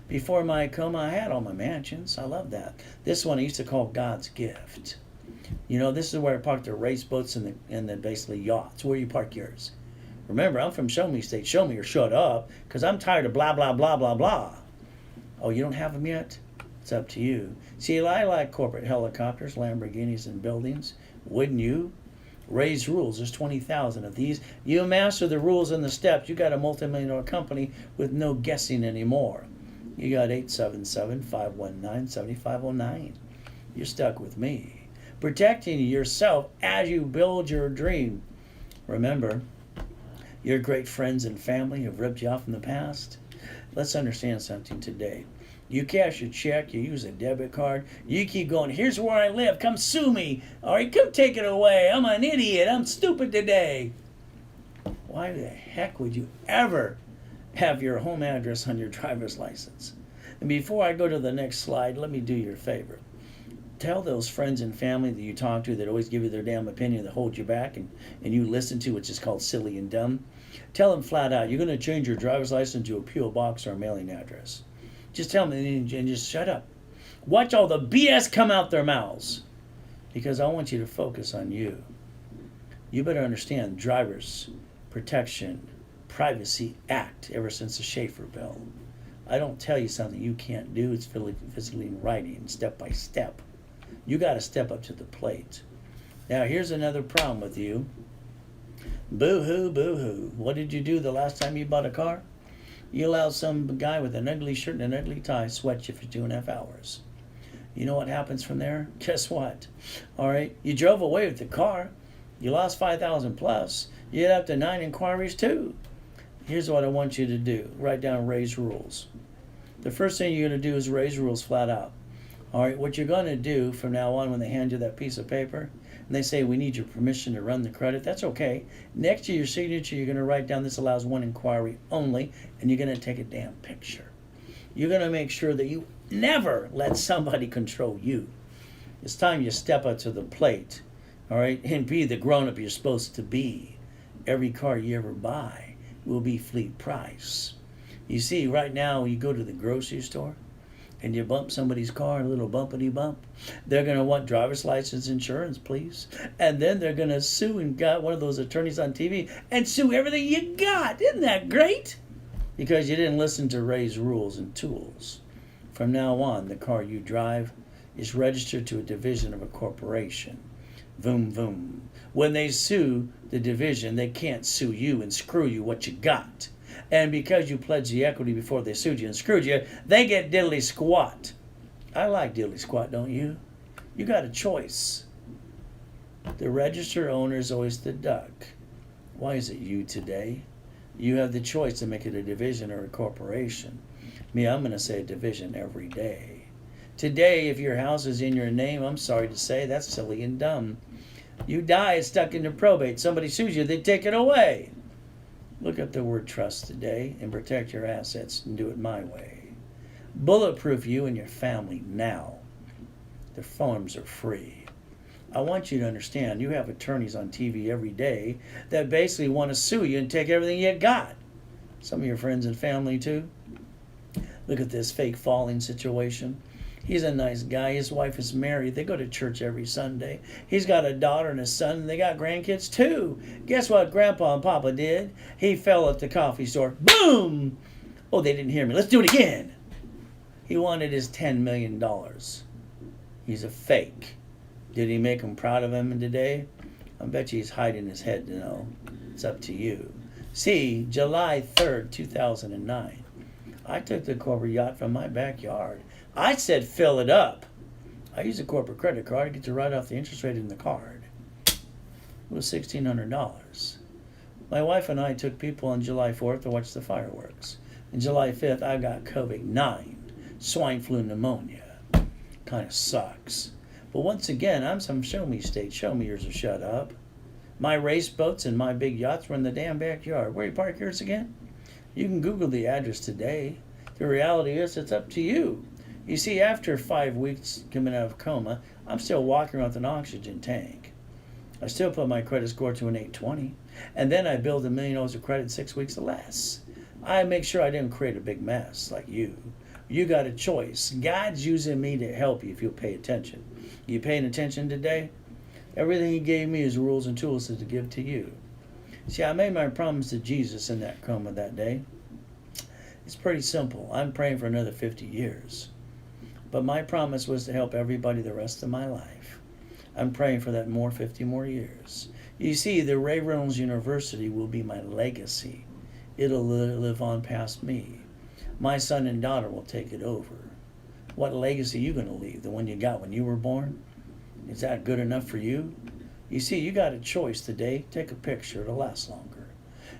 Speaker 1: Before my coma, I had all my mansions. I love that. This one I used to call God's gift. You know, this is where I park the race boats and the basically yachts. Where you park yours? Remember, I'm from Show Me State. Show me or shut up, because I'm tired of blah, blah, blah, blah, blah. Oh, you don't have them yet? It's up to you. See, I like corporate helicopters, Lamborghinis, and buildings. Wouldn't you? Raise rules. There's 20,000 of these. You master the rules and the steps. You got a multi-million-dollar company with no guessing anymore. You got 877-519-7509. You're stuck with me. protecting yourself as you build your dream. Remember, your great friends and family have ripped you off in the past. Let's understand something today. You cash a check, you use a debit card, you keep going, here's where I live, come sue me. All right, come take it away. I'm an idiot, I'm stupid today. Why the heck would you ever have your home address on your driver's license? And before I go to the next slide, let me do you a favor. Tell those friends and family that you talk to that always give you their damn opinion, that hold you back and you listen to, which is called silly and dumb. Tell them flat out, you're going to change your driver's license to a P.O. box or a mailing address. Just tell them and just shut up. Watch all the BS come out their mouths, because I want you to focus on you. You better understand Drivers Protection Privacy Act ever since the Schaefer bill. I don't tell you something you can't do. It's physically in writing, step by step. You got to step up to the plate. Now, here's another problem with you. Boo-hoo, boo-hoo. What did you do the last time you bought a car? You allowed some guy with an ugly shirt and an ugly tie sweat you for 2.5 hours. You know what happens from there? Guess what? All right, you drove away with the car. You lost $5,000 plus. You had up to 9 inquiries too. Here's what I want you to do. Write down raise rules. The first thing you're going to do is raise rules flat out. All right, what you're going to do from now on when they hand you that piece of paper and they say, we need your permission to run the credit, that's okay. Next to your signature, you're going to write down, this allows 1 inquiry only, and you're going to take a damn picture. You're going to make sure that you never let somebody control you. It's time you step up to the plate, all right, and be the grown-up you're supposed to be. Every car you ever buy will be fleet price. You see, right now, you go to the grocery store, and you bump somebody's car, a little bumpity bump, they're going to want driver's license insurance, please. And then they're going to sue and got one of those attorneys on TV and sue everything you got. Isn't that great? Because you didn't listen to Ray's rules and tools. From now on, the car you drive is registered to a division of a corporation. Vroom, vroom. When they sue the division, they can't sue you and screw you what you got. And because you pledged the equity before they sued you and screwed you, they get diddly squat. I like diddly squat, don't you? You got a choice. The registered owner is always the duck. Why is it you today? You have the choice to make it a division or a corporation. Me, I'm going to say a division every day. Today, if your house is in your name, I'm sorry to say, that's silly and dumb. You die, it's stuck into probate. Somebody sues you, they take it away. Look up the word trust today and protect your assets and do it my way. Bulletproof you and your family now. The forms are free. I want you to understand, you have attorneys on TV every day that basically want to sue you and take everything you got. Some of your friends and family too. Look at this fake falling situation. He's a nice guy. His wife is married. They go to church every Sunday. He's got a daughter and a son, and they got grandkids too. Guess what Grandpa and Papa did? He fell at the coffee store. Boom! Oh, they didn't hear me. Let's do it again. He wanted his $10 million. He's a fake. Did he make him proud of him today? I bet you he's hiding his head, you know. It's up to you. See, July 3rd, 2009. I took the corporate yacht from my backyard. I said fill it up. I used a corporate credit card to get to write off the interest rate in the card. It was $1,600. My wife and I took people on July 4th to watch the fireworks. And July 5th, I got COVID-19, swine flu pneumonia. Kind of sucks. But once again, I'm some show-me state. Show-meers will shut up. My race boats and my big yachts were in the damn backyard. Where you park yours again? You can Google the address today. The reality is, it's up to you. You see, after 5 weeks coming out of coma, I'm still walking around with an oxygen tank. I still put my credit score to an 820. And then I build $1 million of credit in 6 weeks or less. I make sure I didn't create a big mess like you. You got a choice. God's using me to help you if you'll pay attention. You paying attention today? Everything he gave me is rules and tools to give to you. See, I made my promise to Jesus in that coma that day. It's pretty simple. I'm praying for another 50 years. But my promise was to help everybody the rest of my life. I'm praying for that 50 more years. You see, the Reynolds University will be my legacy. It'll live on past me. My son and daughter will take it over. What legacy are you going to leave? The one you got when you were born? Is that good enough for you? You see, you got a choice today. Take a picture. It'll last longer.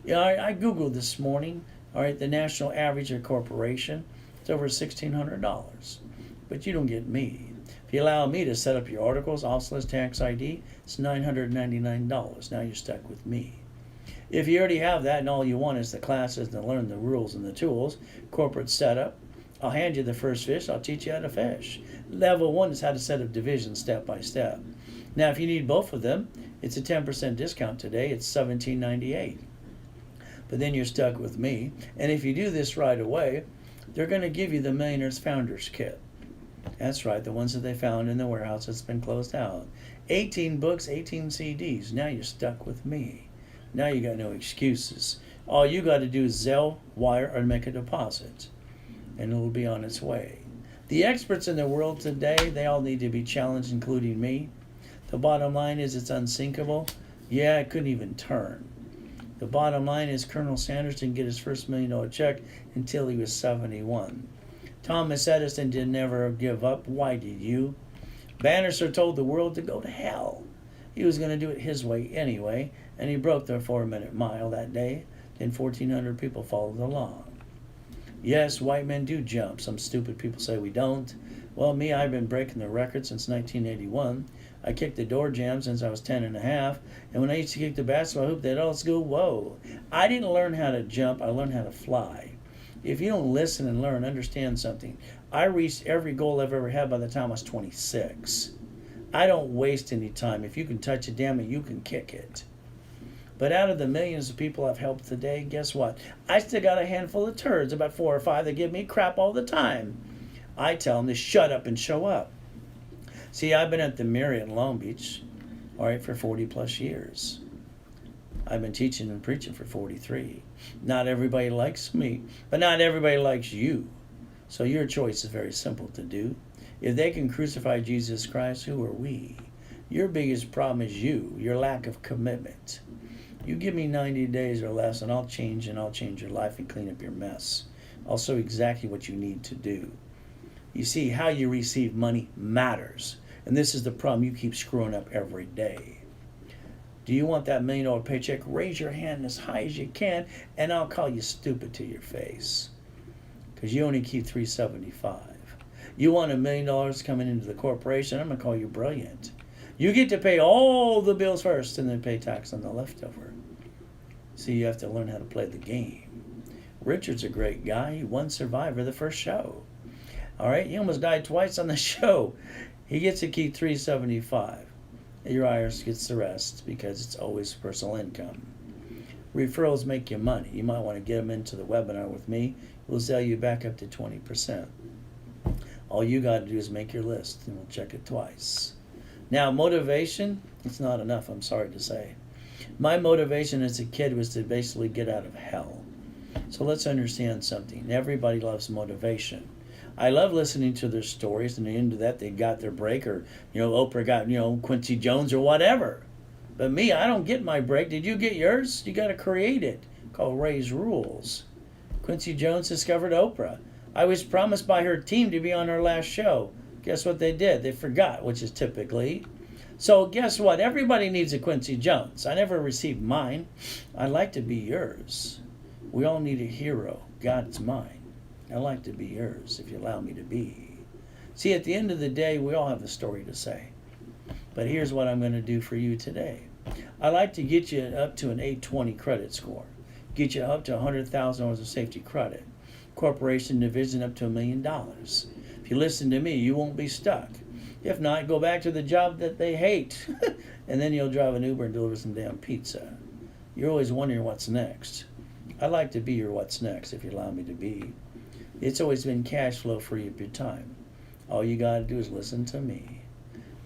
Speaker 1: Yeah, I Googled this morning. All right, the national average of a corporation, it's over $1,600. But you don't get me. If you allow me to set up your articles, also as tax ID, it's $999. Now you're stuck with me. If you already have that and all you want is the classes to learn the rules and the tools, corporate setup, I'll hand you the first fish. I'll teach you how to fish. Level 1 is how to set up divisions step by step. Now, if you need both of them, it's a 10% discount today. It's $17.98. But then you're stuck with me. And if you do this right away, they're going to give you the Millionaires Founders Kit. That's right, the ones that they found in the warehouse that's been closed out. 18 books, 18 CDs. Now you're stuck with me. Now you got no excuses. All you got to do is Zelle, wire, or make a deposit. And it'll be on its way. The experts in the world today, they all need to be challenged, including me. The bottom line is it's unsinkable. Yeah, it couldn't even turn. The bottom line is Colonel Sanders didn't get his first $1 million check until he was 71. Thomas Edison did never give up. Why did you? Bannister told the world to go to hell. He was going to do it his way anyway, and he broke the 4-minute mile that day. Then 1,400 people followed along. Yes, white men do jump. Some stupid people say we don't. Well, me, I've been breaking the record since 1981. I kicked the door jam since I was 10 and a half. And when I used to kick the basketball hoop, they'd all go, whoa. I didn't learn how to jump. I learned how to fly. If you don't listen and learn, understand something. I reached every goal I've ever had by the time I was 26. I don't waste any time. If you can touch it, damn it, you can kick it. But out of the millions of people I've helped today, guess what? I still got a handful of turds, about 4 or 5, that give me crap all the time. I tell them to shut up and show up. See, I've been at the Marriott in Long Beach, all right, for 40 plus years. I've been teaching and preaching for 43. Not everybody likes me, but not everybody likes you. So your choice is very simple to do. If they can crucify Jesus Christ, who are we? Your biggest problem is you, your lack of commitment. You give me 90 days or less and I'll change your life and clean up your mess. I'll show exactly what you need to do. You see, how you receive money matters. And this is the problem. You keep screwing up every day. Do you want that $1 million paycheck? Raise your hand as high as you can, and I'll call you stupid to your face. Because you only keep $375. You want $1 million coming into the corporation? I'm going to call you brilliant. You get to pay all the bills first and then pay tax on the leftover. See, you have to learn how to play the game. Richard's a great guy. He won Survivor the first show. All right, he almost died twice on the show. He gets to keep $375. Your IRS gets the rest because it's always personal income. Referrals make you money. You might want to get them into the webinar with me. We'll sell you back up to 20%. All you got to do is make your list, and we'll check it twice. Now, motivation, it's not enough, I'm sorry to say. My motivation as a kid was to basically get out of hell. So let's understand something. Everybody loves motivation. I love listening to their stories, and at the end of that, they got their break, or, Oprah got, Quincy Jones or whatever. But me, I don't get my break. Did you get yours? You got to create it. Called Ray's Rules. Quincy Jones discovered Oprah. I was promised by her team to be on her last show. Guess what they did? They forgot, which is typically. So guess what? Everybody needs a Quincy Jones. I never received mine. I'd like to be yours. We all need a hero. God's mine. I'd like to be yours if you allow me to be. See, at the end of the day, we all have a story to say. But here's what I'm going to do for you today. I'd like to get you up to an 820 credit score. Get you up to $100,000 of safety credit. Corporation division up to $1 million. If you listen to me, you won't be stuck. If not, go back to the job that they hate. And then you'll drive an Uber and deliver some damn pizza. You're always wondering what's next. I'd like to be your what's next if you allow me to be. It's always been cash flow free of your time. All you got to do is listen to me.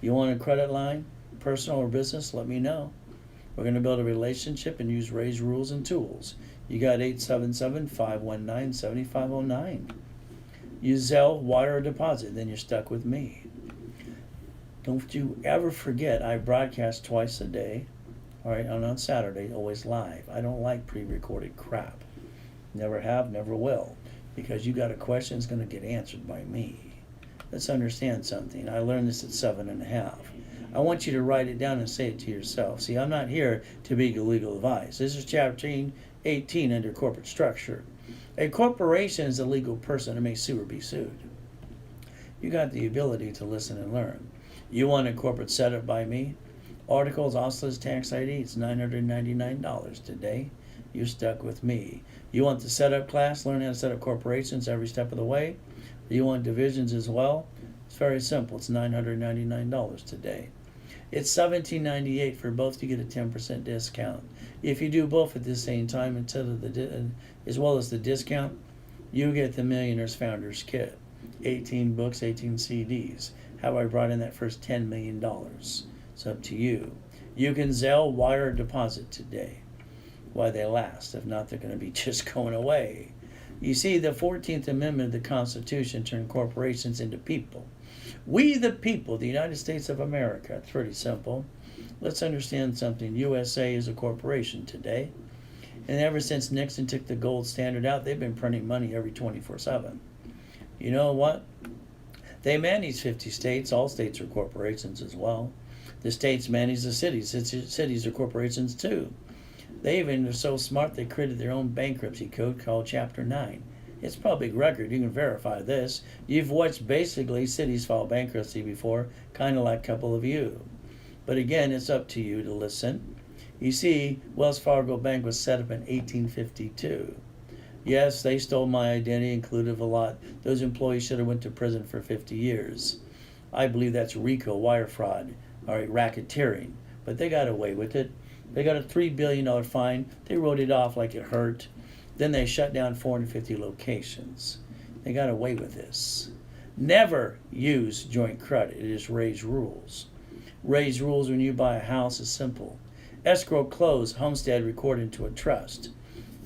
Speaker 1: You want a credit line, personal or business, let me know. We're going to build a relationship and use Ray's rules and tools. You got 877-519-7509. Use Zelle, wire, or deposit, then you're stuck with me. Don't you ever forget I broadcast twice a day, all right, on Saturday, always live. I don't like pre-recorded crap. Never have, never will. Because you got a question, it's going to get answered by me. Let's understand something. I learned this at 7 and a half. I want you to write it down and say it to yourself. See, I'm not here to be legal advice. This is chapter 18 under corporate structure. A corporation is a legal person who may sue or be sued. You got the ability to listen and learn. You want a corporate setup by me? Articles, Osler's tax ID, it's $999 today. You're stuck with me. You want the setup class, learn how to set up corporations every step of the way? You want divisions as well? It's very simple. It's $999 today. It's $17.98 for both. You get a 10% discount. If you do both at the same time, as well as the discount, you get the Millionaires Founders Kit. 18 books, 18 CDs. How I brought in that first $10 million. It's up to you. You can Zelle, wire, or deposit today. Why they last. If not, they're going to be just going away. You see, the 14th Amendment of the Constitution turned corporations into people. We the people, the United States of America. It's pretty simple. Let's understand something. USA is a corporation today. And ever since Nixon took the gold standard out, they've been printing money every 24/7. You know what? They manage 50 states. All states are corporations as well. The states manage the cities. Cities are corporations too. They even are so smart they created their own bankruptcy code called Chapter 9. It's a public record. You can verify this. You've watched basically cities file bankruptcy before, kind of like a couple of you. But again, it's up to you to listen. You see, Wells Fargo Bank was set up in 1852. Yes, they stole my identity, included a lot. Those employees should have went to prison for 50 years. I believe that's RICO, wire fraud, all right, racketeering. But they got away with it. They got a $3 billion fine. They wrote it off like it hurt. Then they shut down 450 locations. They got away with this. Never use joint credit. It is Ray's rules. Ray's rules when you buy a house is simple. Escrow closed, homestead recorded into a trust.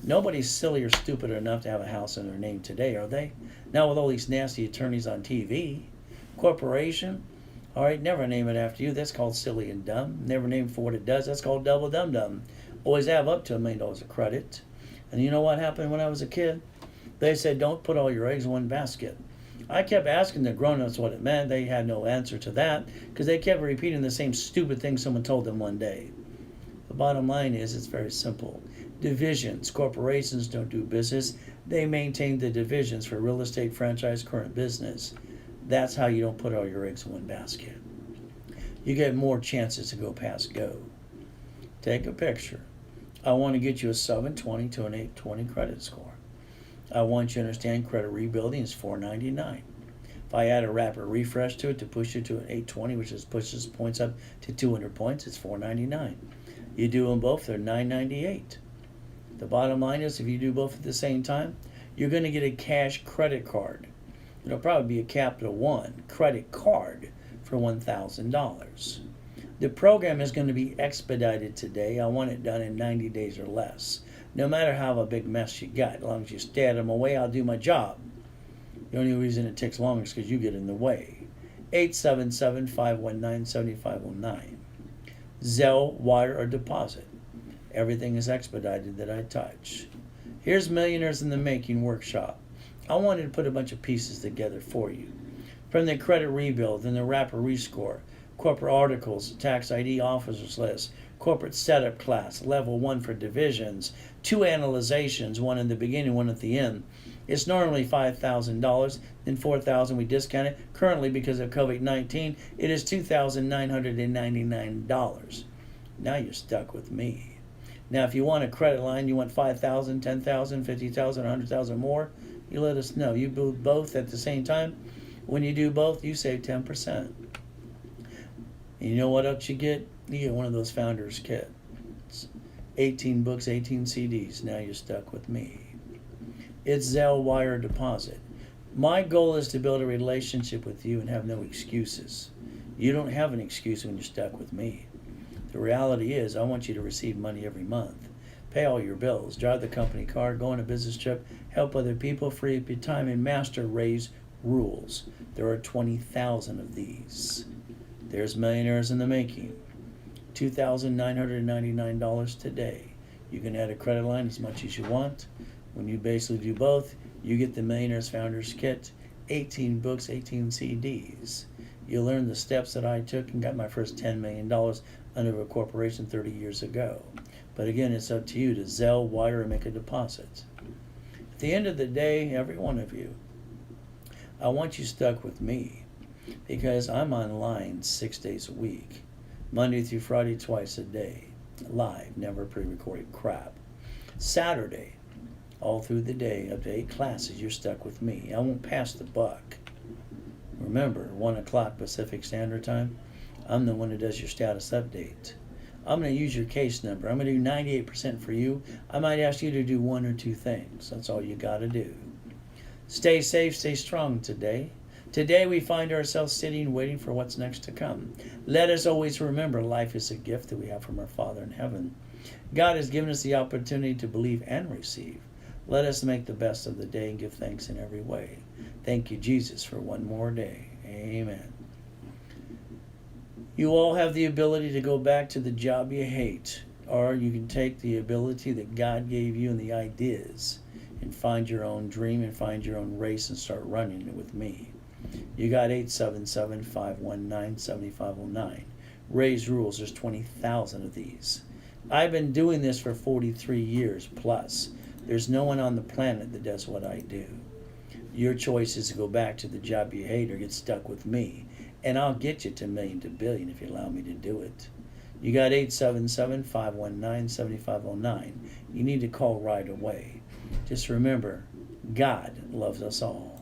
Speaker 1: Nobody's silly or stupid enough to have a house in their name today, are they? Now with all these nasty attorneys on TV. Corporation, all right, never name it after you. That's called silly and dumb. Never name it for what it does. That's called double dum-dum. Always have up to $1 million of credit. And you know what happened when I was a kid? They said, don't put all your eggs in one basket. I kept asking the grown-ups what it meant. They had no answer to that because they kept repeating the same stupid thing someone told them one day. The bottom line is it's very simple. Divisions. Corporations don't do business. They maintain the divisions for real estate, franchise, current business. That's how you don't put all your eggs in one basket. You get more chances to go past go. Take a picture. I want to get you a 720 to an 820 credit score. I want you to understand credit rebuilding is $499. If I add a rapid refresh to it to push you to an 820, which pushes points up to 200 points, it's $499. You do them both, they're $998. The bottom line is if you do both at the same time, you're going to get a cash credit card. It'll probably be a Capital One credit card for $1,000. The program is going to be expedited today. I want it done in 90 days or less. No matter how a big mess you got, as long as you stay out of my way, I'll do my job. The only reason it takes longer is because you get in the way. 877-519-7509. Zelle, wire, or deposit. Everything is expedited that I touch. Here's Millionaires in the Making workshop. I wanted to put a bunch of pieces together for you. From the credit rebuild, then the rapid rescore, corporate articles, tax ID officers list, corporate setup class, level 1 for divisions, 2 analyzations, one in the beginning, one at the end. It's normally $5,000, then $4,000 we discount it. Currently, because of COVID-19, it is $2,999. Now you're stuck with me. Now, if you want a credit line, you want $5,000, $10,000, $50,000, $100,000 more, you let us know. You do both at the same time. When you do both, you save 10%. And you know what else you get? You get one of those Founders Kits. 18 books, 18 CDs. Now you're stuck with me. It's Zelle, wire, deposit. My goal is to build a relationship with you and have no excuses. You don't have an excuse when you're stuck with me. The reality is I want you to receive money every month. Pay all your bills, drive the company car, go on a business trip, help other people, free up your time, and master Ray's rules. There are 20,000 of these. There's Millionaires in the Making. $2,999 today. You can add a credit line as much as you want. When you basically do both, you get the Millionaires Founders Kit, 18 books, 18 CDs. You learn the steps that I took and got my first $10 million under a corporation 30 years ago. But again, it's up to you to Zelle, wire, or make a deposit. At the end of the day, every one of you, I want you stuck with me because I'm online 6 days a week, Monday through Friday, twice a day, live, never pre-recorded crap. Saturday, all through the day, up to 8 classes, you're stuck with me. I won't pass the buck. Remember, 1 o'clock Pacific Standard Time, I'm the one who does your status update. I'm going to use your case number. I'm going to do 98% for you. I might ask you to do 1 or 2 things. That's all you got to do. Stay safe, stay strong today. Today we find ourselves sitting, waiting for what's next to come. Let us always remember life is a gift that we have from our Father in heaven. God has given us the opportunity to believe and receive. Let us make the best of the day and give thanks in every way. Thank you, Jesus, for one more day. Amen. You all have the ability to go back to the job you hate, or you can take the ability that God gave you and the ideas and find your own dream and find your own race and start running it with me. You got 877-519-7509. Ray's Rules, there's 20,000 of these. I've been doing this for 43 years plus. There's no one on the planet that does what I do. Your choice is to go back to the job you hate or get stuck with me. And I'll get you to million to billion if you allow me to do it. You got 877-519-7509. You need to call right away. Just remember, God loves us all.